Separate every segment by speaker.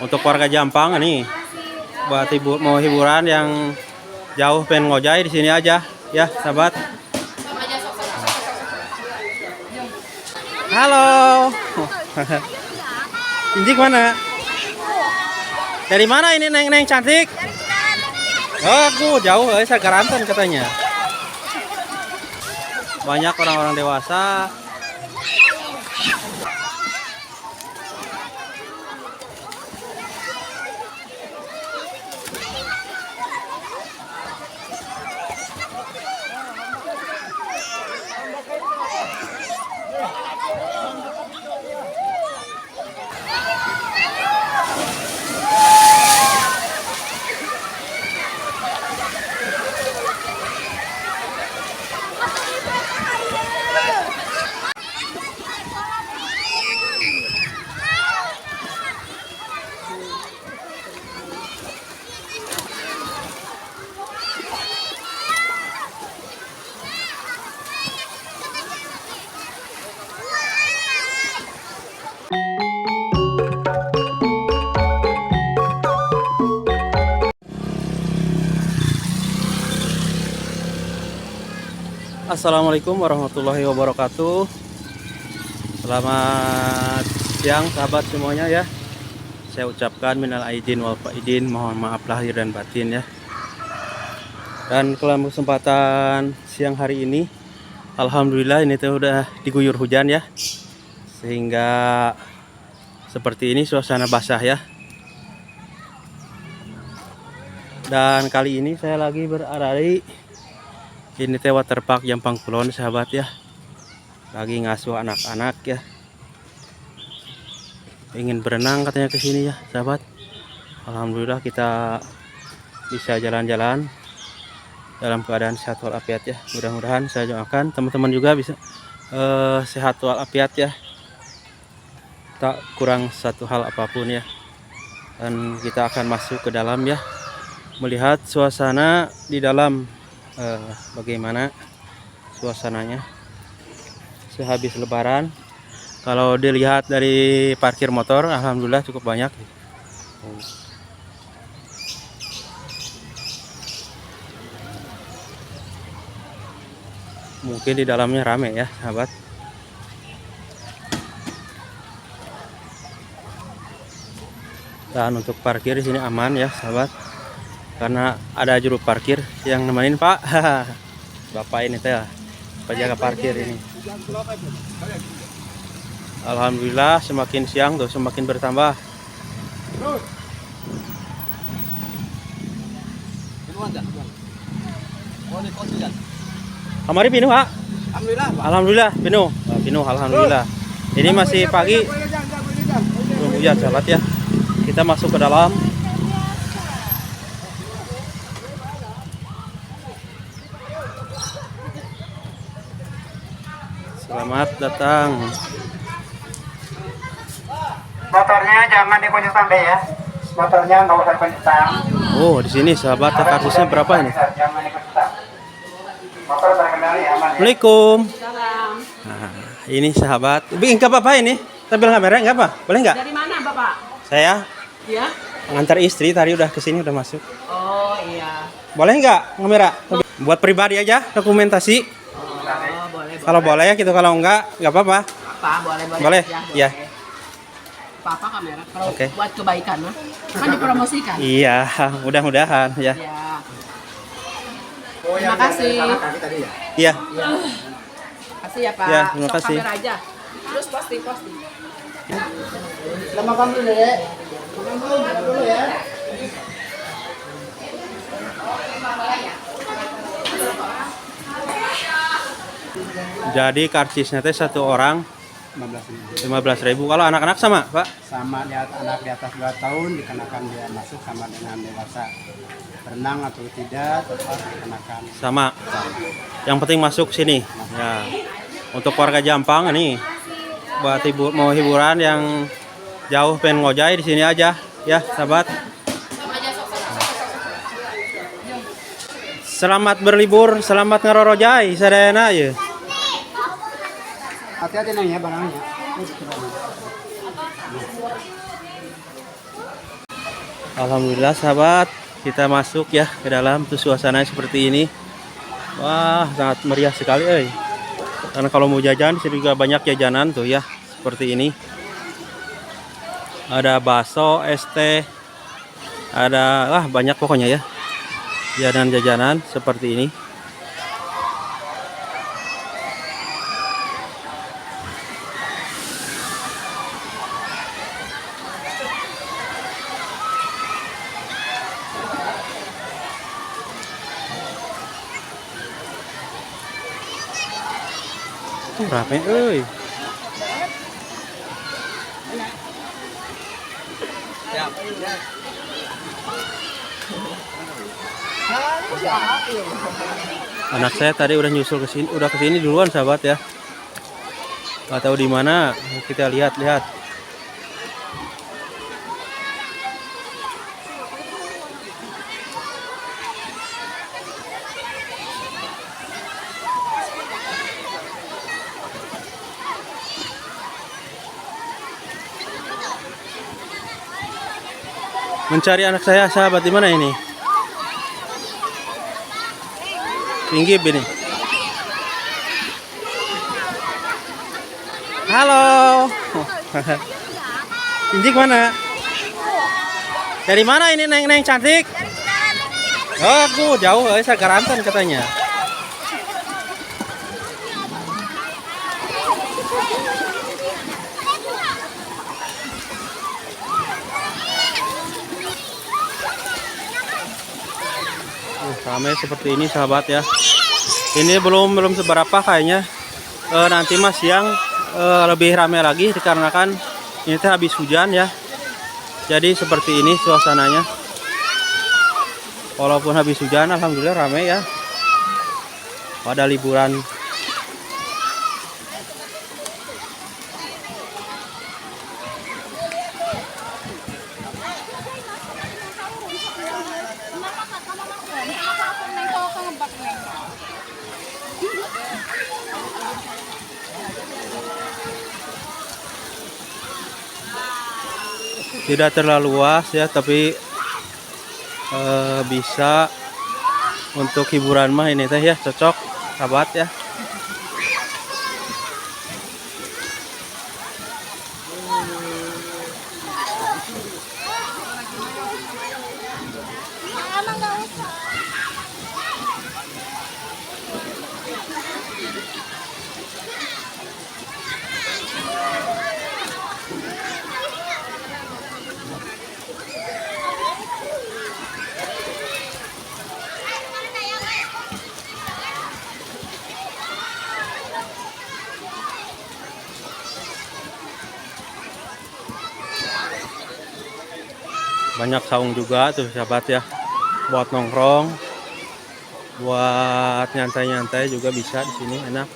Speaker 1: Untuk warga Jampang nih, buat mau hiburan yang jauh pengen ngojay di sini aja ya, sahabat. Halo. Injik mana? Dari mana ini neng cantik? Oh, aku jauh, saya Garanten katanya. Banyak orang-orang dewasa. Assalamualaikum warahmatullahi wabarakatuh. Selamat siang sahabat semuanya ya. Saya ucapkan minal aidin wal faidin, mohon maaf lahir dan batin ya. Dan dalam kesempatan siang hari ini, alhamdulillah ini tuh udah diguyur hujan ya. Sehingga seperti ini suasana basah ya. Dan kali ini saya lagi berada di ini teh waterpark Jampang Kulon sahabat ya. Lagi ngasuh anak-anak ya. Ingin berenang katanya ke sini ya sahabat. Alhamdulillah kita bisa jalan-jalan dalam keadaan sehat walafiat ya. Mudah-mudahan saya doakan teman-teman juga bisa sehat walafiat ya. Tak kurang satu hal apapun ya. Dan kita akan masuk ke dalam ya. Melihat suasana di dalam. Bagaimana suasananya sehabis lebaran. Kalau dilihat dari parkir motor, alhamdulillah cukup banyak. Mungkin di dalamnya rame ya sahabat. Dan untuk parkir di sini aman ya sahabat, karena ada juru parkir yang nemenin Pak. Bapak ini teh penjaga parkir ini. Alhamdulillah semakin siang tuh semakin bertambah. Kamari pinu Pak? Alhamdulillah pinu alhamdulillah. Ini masih pagi, belum hujan sahabat ya. Kita masuk ke dalam. Selamat datang.
Speaker 2: Motornya jangan dikunci sampai ya. Motornya nggak usah dikunci stang.
Speaker 1: Oh, di sini sahabat, kartusnya berapa ini?
Speaker 2: Jangan dikunci stang. Motor terkendali aman ya.
Speaker 1: Assalamualaikum. Nah, ini sahabat. Bikin nggak apa-apa ini? Tampil kamera nggak apa? Boleh nggak?
Speaker 3: Dari mana Bapak?
Speaker 1: Saya
Speaker 3: Ya?
Speaker 1: ngantar istri tadi udah kesini udah masuk.
Speaker 3: Oh iya.
Speaker 1: Boleh nggak kamera? Buat pribadi aja dokumentasi.
Speaker 3: Oh boleh.
Speaker 1: Kalau boleh ya gitu, kalau nggak apa-apa.
Speaker 3: Pak boleh.
Speaker 1: Boleh? Ya.
Speaker 3: Papa kamera. Kalau
Speaker 1: Oke.
Speaker 3: buat kebaikan mah kan dipromosikan.
Speaker 1: Iya, mudah-mudahan ya.
Speaker 3: Ya.
Speaker 2: Oh,
Speaker 3: Terima kasih.
Speaker 1: Iya.
Speaker 3: Kasih ya Pak.
Speaker 1: Ya, terima
Speaker 3: Sok
Speaker 1: kasih.
Speaker 3: kamera aja. Terus posting.
Speaker 2: Lama kamu dulu ya. Kamu dulu ya.
Speaker 1: Jadi karcisnya teh satu orang 15.000. Kalau anak-anak sama, Pak?
Speaker 2: Sama anak di atas 2 tahun dikenakan dia masuk sama dengan dewasa. Berenang atau tidak tetap dikenakan.
Speaker 1: Sama. Yang penting masuk sini. Ya. Untuk warga Jampang ini, buat mau hiburan yang jauh pengen ngojay di sini aja ya, sahabat. Selamat berlibur, selamat ngerorojay, sadayana ya.
Speaker 2: Hati-hati nanya barangnya.
Speaker 1: Alhamdulillah sahabat, kita masuk ya ke dalam tuh suasana seperti ini. Wah, sangat meriah sekali, Karena kalau mau jajan, di sini juga banyak jajanan tuh ya, seperti ini. Ada bakso, es teh, ada banyak pokoknya ya. Jajanan-jajanan seperti ini. Rame euy. Anak saya tadi udah nyusul ke sini, udah kesini duluan sahabat ya. Gak tahu di mana, kita lihat-lihat. Mencari anak saya sahabat di mana ini? Tinggi ini. Halo. Injik mana? Dari mana ini neng cantik? Oh, aku jauh, saya Garantan katanya. Ramai seperti ini sahabat ya. Ini belum seberapa kayaknya. Nanti mas siang lebih ramai lagi dikarenakan ini teh habis hujan ya. Jadi seperti ini suasananya. Walaupun habis hujan, alhamdulillah ramai ya. Pada liburan. Tidak terlalu luas ya, tapi bisa untuk hiburan mah ini teh ya, cocok sahabat ya. Banyak saung juga tuh sahabat ya, buat nongkrong, buat nyantai-nyantai juga bisa di sini, enak.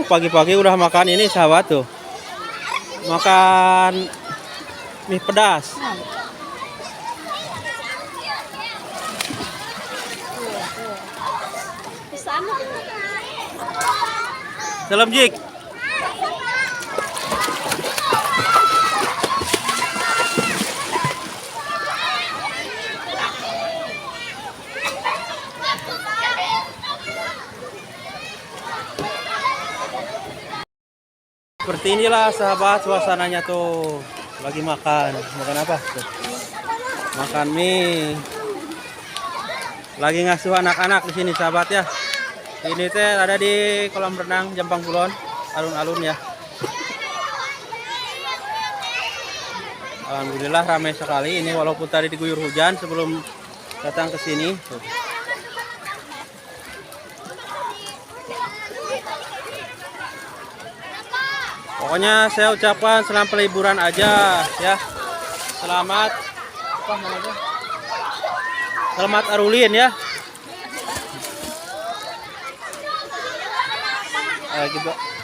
Speaker 1: Pagi-pagi udah makan ini sahabat tuh. Makan mie pedas. Salam Jik. Seperti inilah sahabat suasananya tuh. Lagi makan apa tuh? Makan mie. Lagi ngasuh anak-anak di sini sahabat ya. Ini teh ada di kolam renang Jampang Kulon, alun-alun ya. Alhamdulillah ramai sekali ini walaupun tadi diguyur hujan sebelum datang ke sini. Tuh. Pokoknya saya ucapkan selamat liburan aja ya. Selamat apa namanya? Selamat Arulin ya.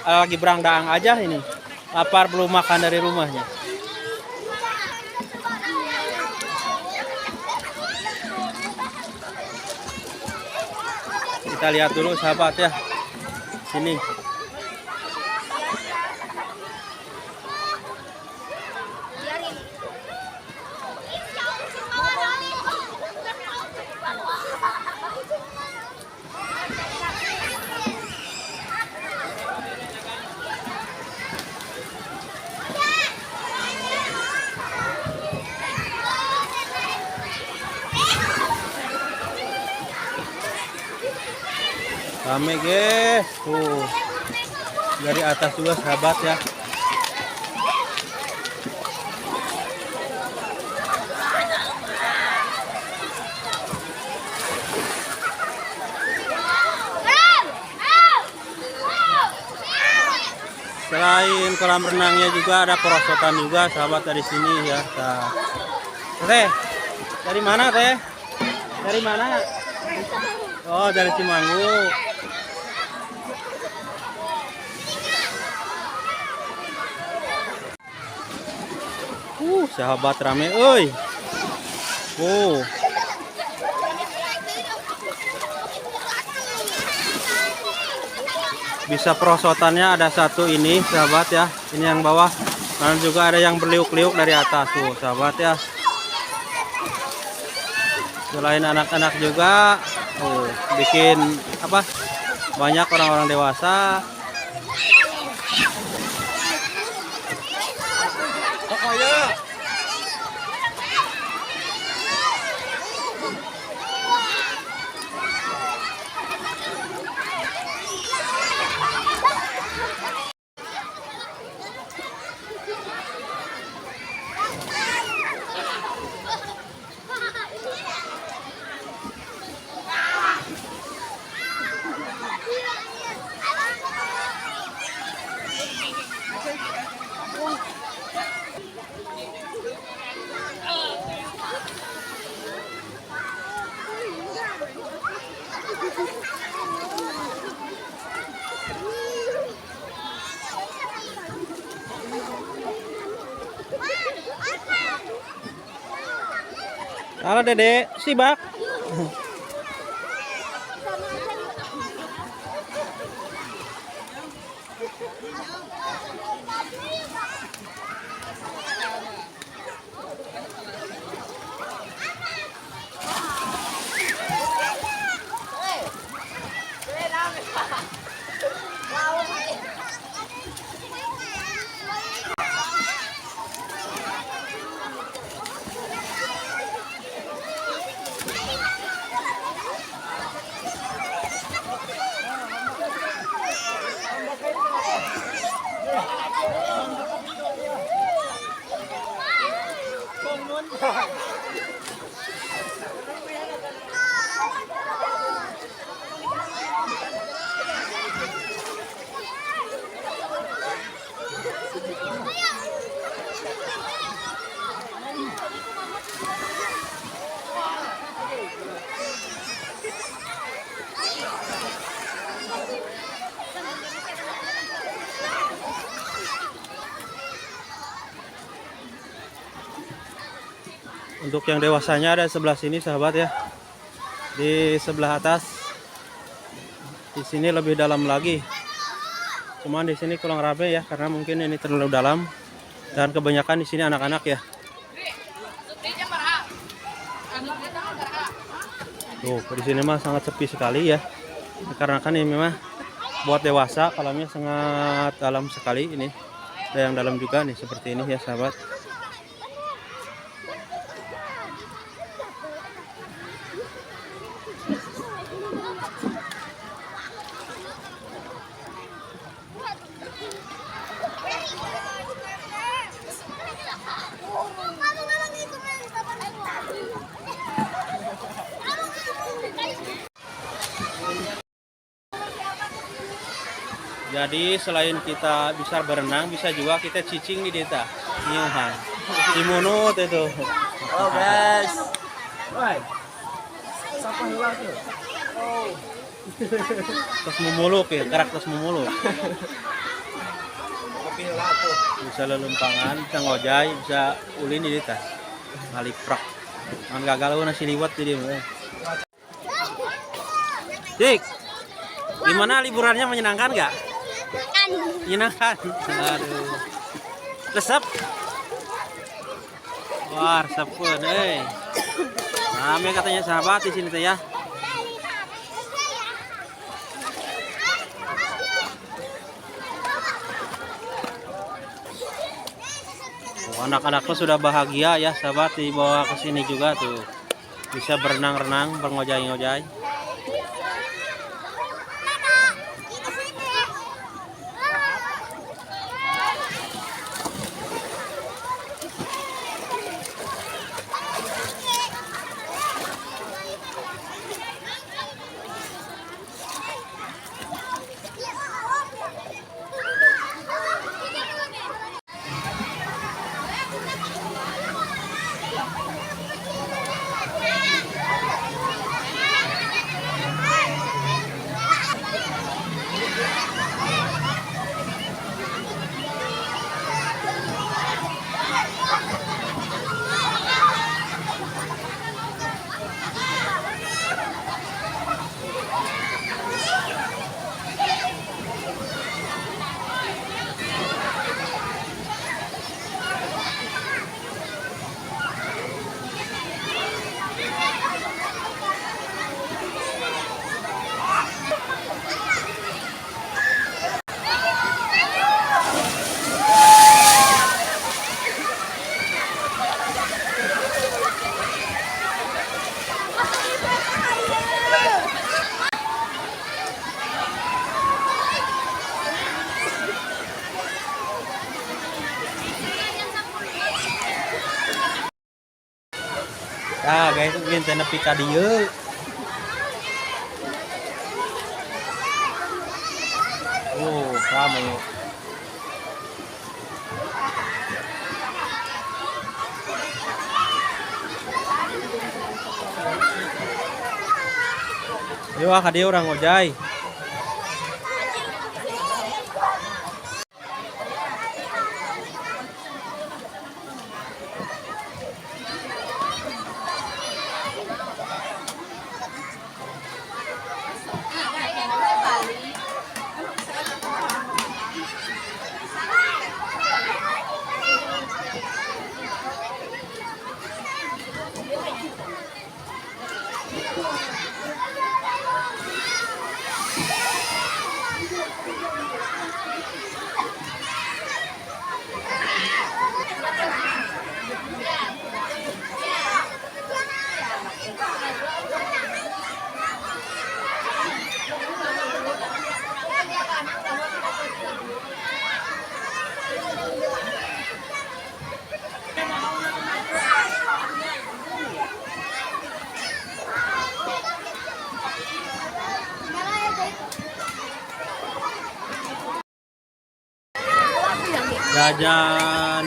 Speaker 1: lagi berangdaang aja ini. Lapar belum makan dari rumahnya. Kita lihat dulu sahabat ya. Sini. Rame guys, tuh dari atas juga sahabat ya. Selain kolam renangnya juga ada perosotan juga sahabat dari sini ya. Teh, dari mana teh? Dari mana? Oh, dari Cimanggu. Sahabat rame, oi. Bisa perosotannya ada satu ini, sahabat ya. Ini yang bawah. Dan juga ada yang berliuk-liuk dari atas tuh, sahabat ya. Selain anak-anak juga, bikin apa? Banyak orang-orang dewasa. Oh ya. Halo Dede, sibak. Untuk yang dewasanya ada sebelah sini sahabat ya. Di sebelah atas. Di sini lebih dalam lagi. Cuman di sini kurang rame ya karena mungkin ini terlalu dalam dan kebanyakan di sini anak-anak ya. Tuh, di sini mah sangat sepi sekali ya. Karena kan ini memang buat dewasa, kolamnya sangat dalam sekali ini. Ada yang dalam juga nih seperti ini ya sahabat. Jadi selain kita bisa berenang, bisa juga kita cicing di deta. Nyuhan. Di munut itu.
Speaker 2: Oh guys. Woi. Siapa hilang tuh? Oh.
Speaker 1: Terus memuluk ya, karakter memuluk. Bisa lelumpangan, bisa ngojay, bisa ulin di tah. Ngaliprak. Man gagal na siliwat di dia. Dik, gimana liburannya, menyenangkan nggak? Menyenangkan. Aduh. Resep. Wah, resep pun, Rame katanya sahabat di sini teh ya. Oh, anak-anakku sudah bahagia ya sahabat, dibawa ke sini juga tuh. Bisa berenang-renang, berngojay-ngojay. Ah, guys, minta nepi ka dieu. Oh, ramai. Yo, ka dieu orang ngojay. Jajan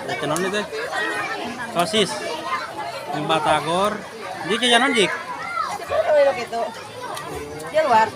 Speaker 1: jajanan itu sosis yang batagor jadi jajanan jik
Speaker 3: gitu. Dia luar.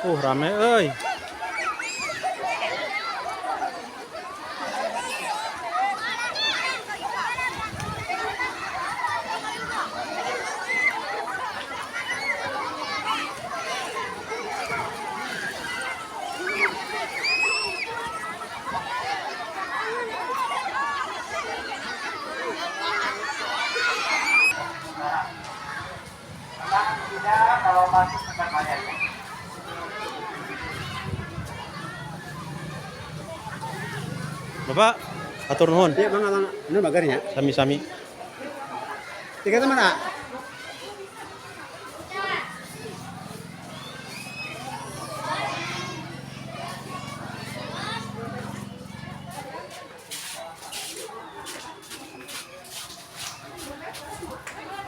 Speaker 1: Rame euy.
Speaker 2: Kalau masuk tekan aja.
Speaker 1: Bapak, atur nuhun.
Speaker 2: Iya bang, ini bagarnya.
Speaker 1: Sami-sami.
Speaker 2: Tiga teman ah.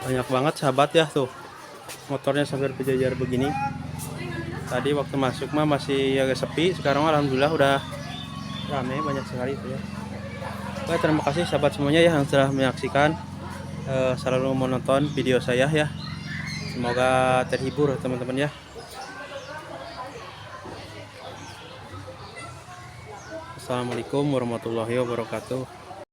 Speaker 1: Banyak banget sahabat ya tuh. Motornya sampai berjajar begini. Tadi waktu masuk mah masih agak sepi, sekarang alhamdulillah udah rame, banyak sekali tuh ya. Oke, terima kasih sahabat semuanya ya yang telah menyaksikan, selalu menonton video saya ya. Semoga terhibur teman-teman ya. Assalamualaikum warahmatullahi wabarakatuh.